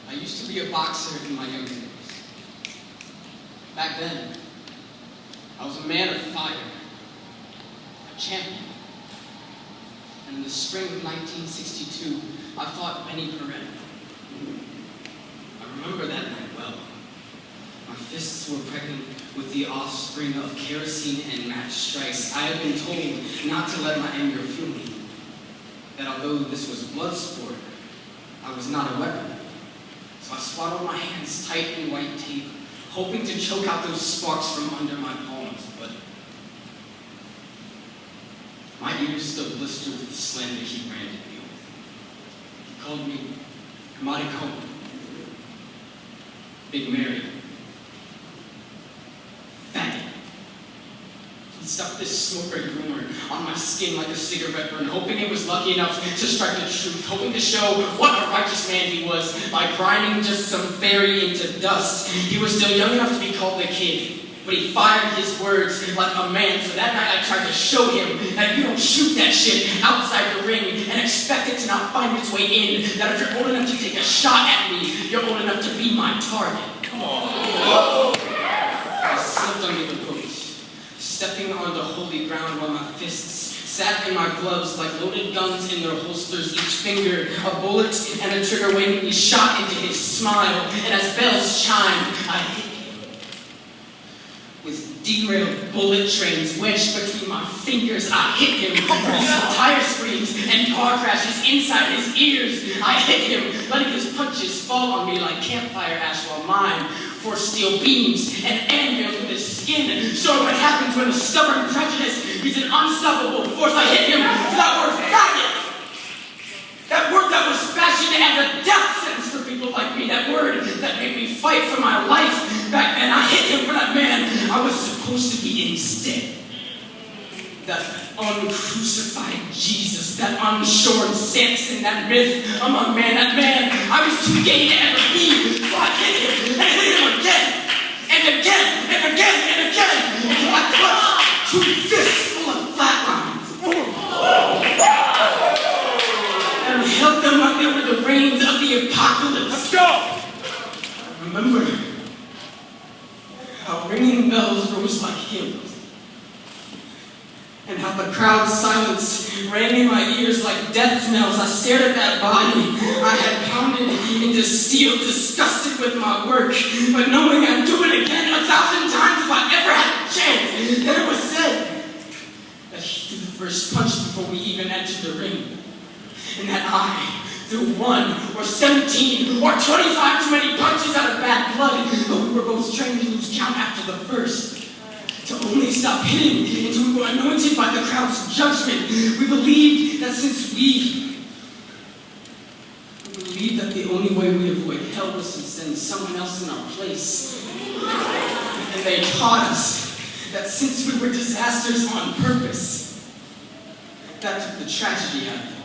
I used to be a boxer in my younger days. Back then, I was a man of fire, a champion. And in the spring of 1962, I fought Benny Perret. I remember that night well. My fists were pregnant with the offspring of kerosene and match strikes. I had been told not to let my anger fuel me. That although this was blood sport, I was not a weapon. So I swaddled my hands tight in white tape, hoping to choke out those sparks from under my palms, but my ears still blistered with the slander he branded me with. He called me Kamadi Colin, Big Mary, faggot. He stuck this smoker groomer on my skin like a cigarette burn, hoping it was lucky enough to strike the truth, hoping to show what a righteous man he was by grinding just some fairy into dust. He was still young enough to be called the kid, but he fired his words like a man. So that night I tried to show him that you don't shoot that shit outside the ring and expect it to not find its way in. That if you're old enough to take a shot at me, you're old enough to be my target. Come on. I slipped under the ropes, stepping on the holy ground while my fists sat in my gloves like loaded guns in their holsters, each finger a bullet and a trigger waiting to be shot into his smile. And as bells chimed, I hit him with derailed bullet trains wedged between my fingers. I hit him with tire screams and car crashes inside his ears. I hit him, letting his punches fall on me like campfire ash while mine forced steel beams and anvils with his skin, showing what happens when a stubborn prejudice is an unstoppable force. I hit him for that word faggot. That word that was fashioned as a death sentence for people like me. That word that made me fight for my life back then. I hit him for that man I was supposed to be instead. That uncrucified Jesus, that unshorn Samson, that myth among man, that man I was too gay to ever be. So I hit him and hit him again, and again, and again, and again, until I clutched 2 fists full of flatlines. And I held them like they were the reins of the apocalypse. Let's go! I remember how ringing bells rose like hymns, and how the crowd's silence rang in my ears like death knells. I stared at that body I had pounded into steel, disgusted with my work, but knowing I'd do it again 1,000 times if I ever had a chance. Then it was said that he threw the first punch before we even entered the ring, and that I threw 1 or 17 or 25 too many punches out of bad blood, but we were both trained to lose count after the first, to only stop hitting until we were anointed by the crowd's judgment. We believed that the only way we avoid hell was to send someone else in our place. And they taught us that since we were disasters on purpose, that took the tragedy out of it.